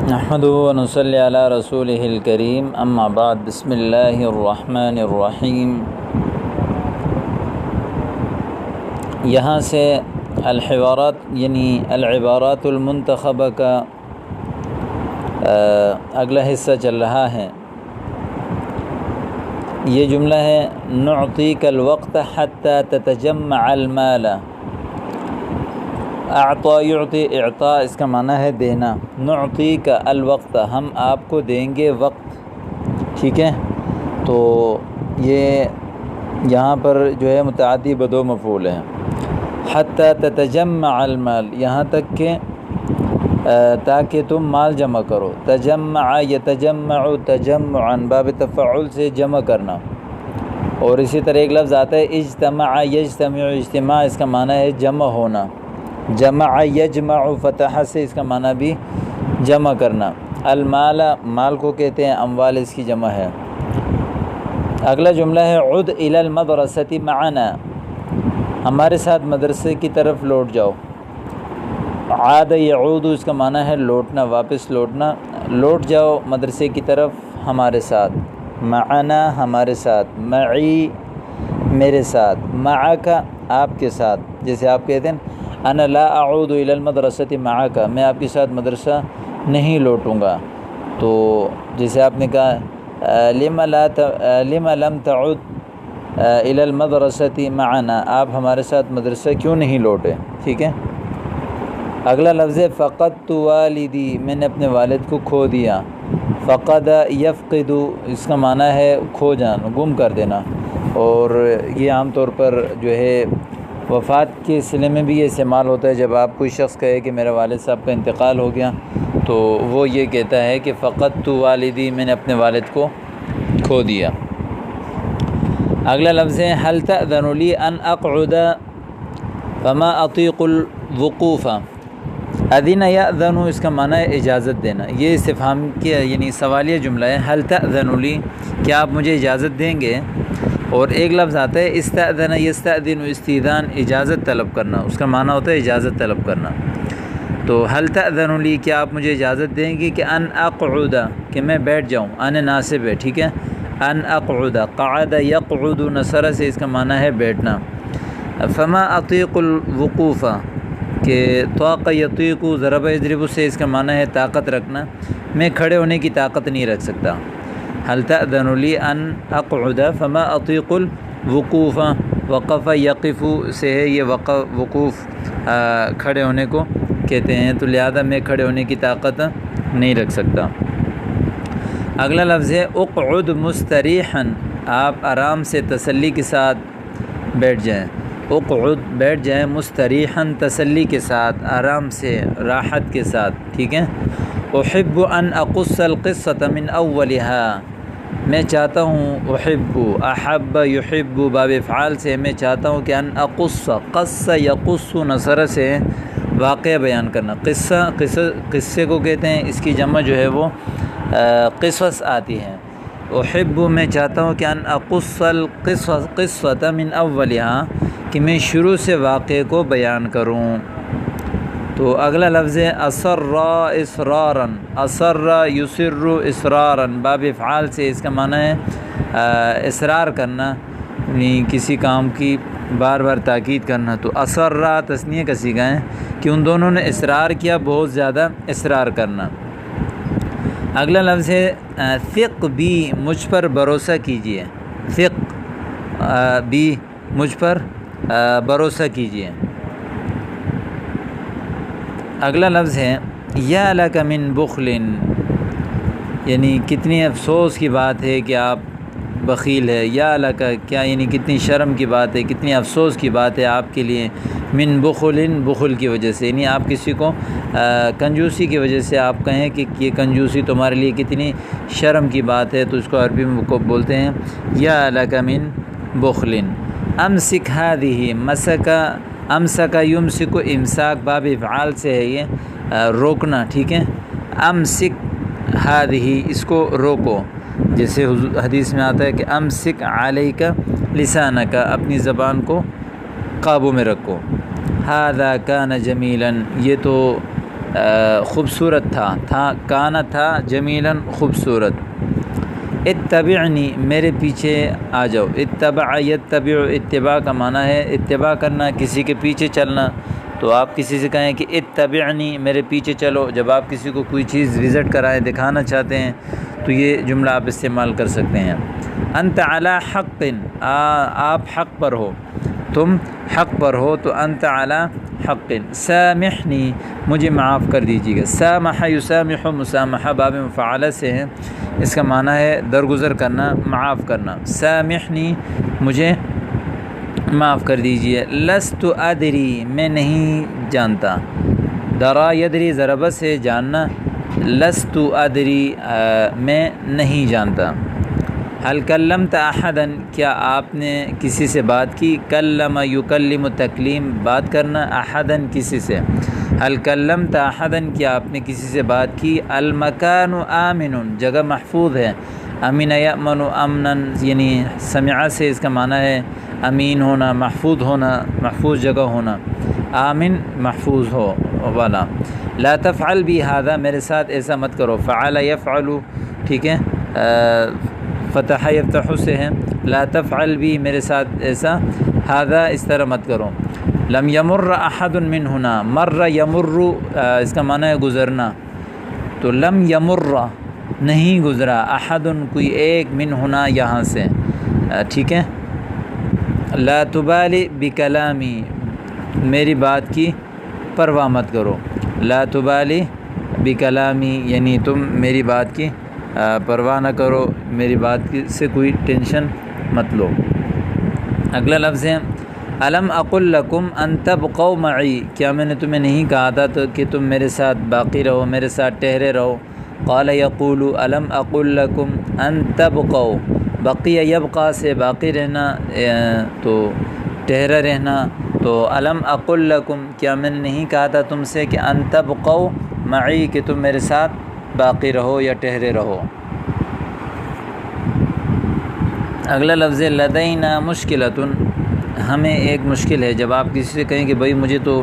نحمدہ و نصلی علی رسولہ الکریم، اما بعد، بسم اللہ الرحمن الرحیم۔ یہاں سے الحوارات یعنی العبارات المنتخبہ کا اگلا حصہ چل رہا ہے۔ یہ جملہ ہے نعطیک الوقت حتی تتجمع المال۔ اعطا یعطی، اعطاء اس کا معنی ہے دینا۔ نعطیک الوقت، ہم آپ کو دیں گے وقت، ٹھیک ہے۔ تو یہ یہاں پر جو ہے متعدی بدو مفعول ہے۔ حتی تتجمع المال، یہاں تک کہ تاکہ تم مال جمع کرو۔ تجمع یتجمع تجمعا، باب تفعل سے جمع کرنا۔ اور اسی طرح ایک لفظ آتا ہے اجتمع یجتمع، اجتماع اس کا معنی ہے جمع ہونا۔ جمع یجمع فتح سے اس کا معنی بھی جمع کرنا۔ المال، مال کو کہتے ہیں اموال، اس کی جمع ہے۔ اگلا جملہ ہے عد الی المدرسۃ معنا، ہمارے ساتھ مدرسے کی طرف لوٹ جاؤ۔ عاد یعود اس کا معنی ہے لوٹنا، واپس لوٹنا۔ لوٹ جاؤ مدرسے کی طرف ہمارے ساتھ۔ معنا ہمارے ساتھ، معی میرے ساتھ، معک آپ کے ساتھ۔ جیسے آپ کہتے ہیں انا لا اعود الی المدرسۃ معک، میں آپ کے ساتھ مدرسہ نہیں لوٹوں گا۔ تو جیسے آپ نے کہا لم لم تعد الی المدرسۃ معنا، آپ ہمارے ساتھ مدرسہ کیوں نہیں لوٹے، ٹھیک ہے۔ اگلا لفظ ہے فقدت والدی، میں نے اپنے والد کو کھو دیا۔ فقد یفقد اس کا معنی ہے کھو جانا، گم کر دینا۔ اور یہ عام طور پر جو ہے وفات کے سلسلے میں بھی یہ استعمال ہوتا ہے۔ جب آپ کوئی شخص کہے کہ میرے والد صاحب کا انتقال ہو گیا، تو وہ یہ کہتا ہے کہ فقدت والدی، میں نے اپنے والد کو کھو دیا۔ اگلا لفظ ہے هل تأذن لي ان اقعد فما اطيق الوقوف۔ اذن یأذن اس کا معنی ہے اجازت دینا۔ یہ استفہام کیا یعنی سوالیہ جملہ ہے، هل تأذن لي، کیا آپ مجھے اجازت دیں گے؟ اور ایک لفظ آتا ہے استأذن یستأذن، استئذان اجازت طلب کرنا، اس کا معنی ہوتا ہے اجازت طلب کرنا۔ تو هل تأذن لي، کیا آپ مجھے اجازت دیں گے کہ ان اقعد، کہ میں بیٹھ جاؤں۔ ان ناصب ہے، ٹھیک ہے۔ ان اقعد، قعد یقعد نصر سے اس کا معنی ہے بیٹھنا۔ فما اطیق الوقوف، کہ طاق یطیق ضرب یضرب سے اس کا معنی ہے طاقت رکھنا، میں کھڑے ہونے کی طاقت نہیں رکھ سکتا۔ هل تأذن لي ان اقعد فما اطیق الوقوف، وقف یقف سے ہے یہ وقوف کھڑے ہونے کو کہتے ہیں، تو لہذا میں کھڑے ہونے کی طاقت نہیں رکھ سکتا۔ اگلا لفظ ہے اقعد مستریحا، آپ آرام سے تسلی کے ساتھ بیٹھ جائیں۔ اقعد بیٹھ جائیں، مستریحا تسلی کے ساتھ، آرام سے، راحت کے ساتھ، ٹھیک ہے۔ احب ان اقص القصۃ من اولها، میں چاہتا ہوں، احب احب یحب باب افعال سے، میں چاہتا ہوں کہ ان اقص، قص یقص نصر سے واقعہ بیان کرنا۔ قصے کو کہتے ہیں، اس کی جمع جو ہے وہ قصص آتی ہے۔ احب میں چاہتا ہوں کہ ان اقص القصۃ من اولها، کہ میں شروع سے واقعے کو بیان کروں۔ تو اگلا لفظ ہے اصر اصرارا، اصر یصر اصرارا، باب افعال سے، اس کا معنی ہے اصرار کرنا، یعنی کسی کام کی بار بار تاکید کرنا۔ تو اصر تثنیہ کا صیغہ ہے کہ ان دونوں نے اصرار کیا، بہت زیادہ اصرار کرنا۔ اگلا لفظ ہے ثق بی، مجھ پر بھروسہ کیجیے۔ ثق بی، مجھ پر بھروسہ کیجیے۔ اگلا لفظ ہے یا لک من بخل، یعنی کتنی افسوس کی بات ہے کہ آپ بخیل ہے۔ یا لک، کیا یعنی کتنی شرم کی بات ہے، کتنی افسوس کی بات ہے آپ کے لیے۔ من بخل، بخل کی وجہ سے، یعنی آپ کسی کو کنجوسی کی وجہ سے آپ کہیں کہ یہ کنجوسی تمہارے لیے کتنی شرم کی بات ہے، تو اس کو عربی میں کو بولتے ہیں یا لک من بخل۔ امسک ہذہ، مسک امسک یمسک، امساک باب افعال سے ہے یہ روکنا، ٹھیک ہے۔ امسک ہذہ، اس کو روکو، جیسے حدیث میں آتا ہے کہ امسک علیک لسانک، اپنی زبان کو قابو میں رکھو۔ ھذا کان جمیلا، یہ تو خوبصورت تھا کانا تھا جمیلاً خوبصورت. اتبعنی میرے پیچھے آ جاؤ. اتبع یتبع اتباع کا معنی ہے اتباع کرنا، کسی کے پیچھے چلنا. تو آپ کسی سے کہیں کہ اتبعنی میرے پیچھے چلو، جب آپ کسی کو کوئی چیز وزٹ کرائیں دکھانا چاہتے ہیں تو یہ جملہ آپ استعمال کر سکتے ہیں. انت علی حق، آپ حق پر ہو، تم حق پر ہو تو انت علی حق. سامحنی مجھے معاف کر دیجیے گا. سامح یسامح مسامحہ باب مفعلہ سے ہے، اس کا معنی ہے درگزر کرنا، معاف کرنا. سامحنی مجھے معاف کر دیجیے. لست ادری میں نہیں جانتا. درا یدری ضرب سے جاننا، لست ادری میں نہیں جانتا. هل کلمت احدا کیا آپ نے کسی سے بات کی؟ کلم یکلم تکلیم بات کرنا، احدا کسی سے. هل کلمت احدا کیا آپ نے کسی سے بات کی؟ المکان آمن جگہ محفوظ ہے. امین یأمن امنا یعنی سمع سے اس کا معنی ہے امین ہونا، محفوظ ہونا، محفوظ جگہ ہونا. آمن محفوظ ہو والا. لا تفعل بی هذا میرے ساتھ ایسا مت کرو. فعل یفعل ٹھیک ہے، فتح یفتح سے ہے. لا تفعل بی میرے ساتھ ایسا، هذا اس طرح مت کرو. لم یمر احد من ہنا، مر یمر اس کا معنی ہے گزرنا، تو لم یمر نہیں گزرا، احد کوئی ایک، من ہنا یہاں سے ٹھیک ہے. لا تبالی بکلامی میری بات کی پرواہ مت کرو. لا تبالی بکلامی یعنی تم میری بات کی پرواہ نہ کرو، میری بات کی سے کوئی ٹینشن مت لو. اگلا لفظ ہے الم اقل لکم ان تبقوا معی کیا میں نے تمہیں نہیں کہا تھا تو کہ تم میرے ساتھ باقی رہو، میرے ساتھ ٹھہرے رہو. قال یقول الم اقل لکم ان تبقوا، بقی یبقى سے باقی رہنا تو ٹھہرا رہنا. تو الم اقل لکم کیا میں نے نہیں کہا تھا تم سے کہ ان تبقوا معی کہ تم میرے ساتھ باقی رہو یا ٹھہرے رہو. اگلا لفظ لدینا مشکلۃ ہمیں ایک مشکل ہے. جب آپ کسی سے کہیں کہ بھائی مجھے تو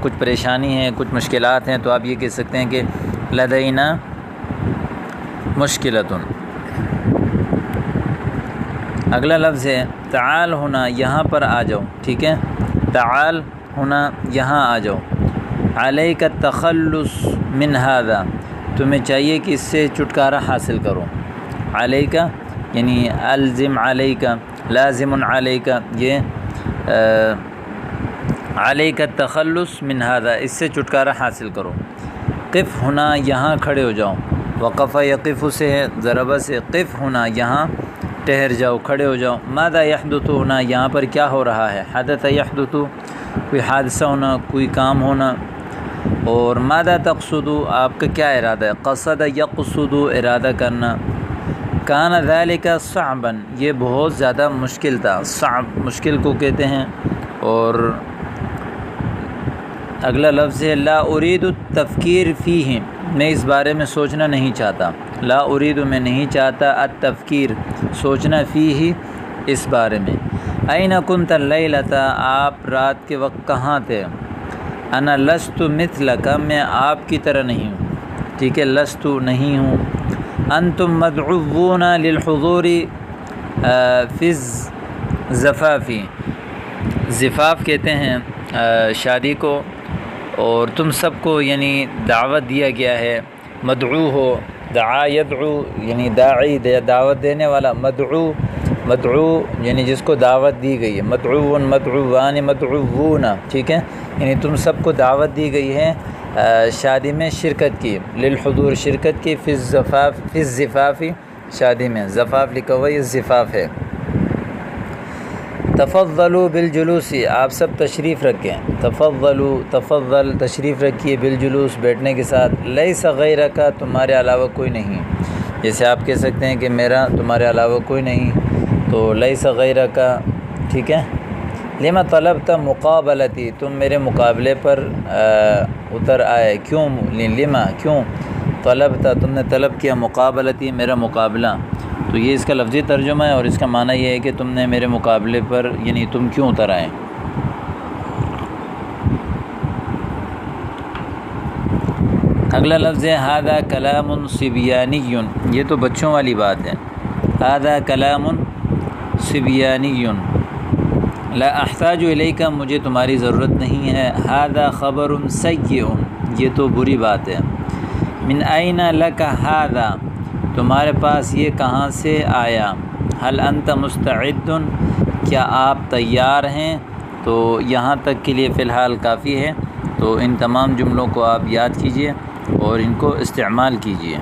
کچھ پریشانی ہے، کچھ مشکلات ہیں، تو آپ یہ کہہ سکتے ہیں کہ لدینا مشکلۃ. اگلا لفظ ہے تعال ہونا، یہاں پر آ جاؤ ٹھیک ہے. تعال ہونا یہاں آ جاؤ. علیک التخلص من هذا تمہیں چاہیے کہ اس سے چھٹکارا حاصل کرو. علیک یعنی الزم علیک، لازم علیک، یہ علیک التخلص من هذا اس سے چھٹکارا حاصل کرو. قف ہونا یہاں کھڑے ہو جاؤ. وقف یقف سے ہے ضربہ سے. قف ہونا یہاں ٹھہر جاؤ، کھڑے ہو جاؤ. ماذا یحدث ہونا یہاں پر کیا ہو رہا ہے. حدث یحدث کوئی حادثہ ہونا، کوئی کام ہونا. اور ماذا تقصد آپ کا کیا ارادہ ہے. قصد یقصد ارادہ کرنا. کان ذلک صعبا یہ بہت زیادہ مشکل تھا. صعب مشکل کو کہتے ہیں. اور اگلا لفظ ہے لا اريد التفکیر فیہ میں اس بارے میں سوچنا نہیں چاہتا. لا اريد میں نہیں چاہتا، التفکیر سوچنا فیہ اس بارے میں. این کنت اللیلۃ آپ رات کے وقت کہاں تھے. انا لست مثلک میں آپ کی طرح نہیں ہوں ٹھیک ہے، لست نہیں ہوں. انتم مدعوون للحضور فی الزفاف زفاف کہتے ہیں شادی کو، اور تم سب کو یعنی دعوت دیا گیا ہے. مدعو ہو، دعا یدعو یعنی داعی دعوت دینے والا. مدعو یعنی جس کو دعوت دی گئی ہے. مدعوون مدعوان مدعوون ٹھیک ہے، یعنی تم سب کو دعوت دی گئی ہے شادی میں شرکت کی. للحضور شرکت کی. فی الزفاف شادی میں. زفاف لکھا ہوا یہ زفاف ہے. تفضلوا بالجلوس آپ سب تشریف رکھیں. تفضل تشریف رکھیے، بالجلوس بیٹھنے کے ساتھ. لیس غیرک تمہارے علاوہ کوئی نہیں. جیسے آپ کہہ سکتے ہیں کہ میرا تمہارے علاوہ کوئی نہیں، تو لیس غیرک ٹھیک ہے. لما طلبت مقابلتی تم میرے مقابلے پر اتر آئے. کیوں لما کیوں. طلبت تم نے طلب کیا، مقابلتی میرا مقابلہ. تو یہ اس کا لفظی ترجمہ ہے، اور اس کا معنی یہ ہے کہ تم نے میرے مقابلے پر یعنی تم کیوں اتر آئے. اگلا لفظ ہے ھذا کلام صبیانی، یہ تو بچوں والی بات ہے۔ ھذا کلام صبیانی لا احتاج الیک، مجھے تمہاری ضرورت نہیں ہے۔ ھذا خبر سیء، یہ تو بری بات ہے۔ من این لک ھذا، تمہارے پاس یہ کہاں سے آیا۔ هل انت مستعد، کیا آپ تیار ہیں۔ تو یہاں تک کے لیے فی الحال کافی ہے۔ تو ان تمام جملوں کو آپ یاد کیجئے اور ان کو استعمال کیجئے۔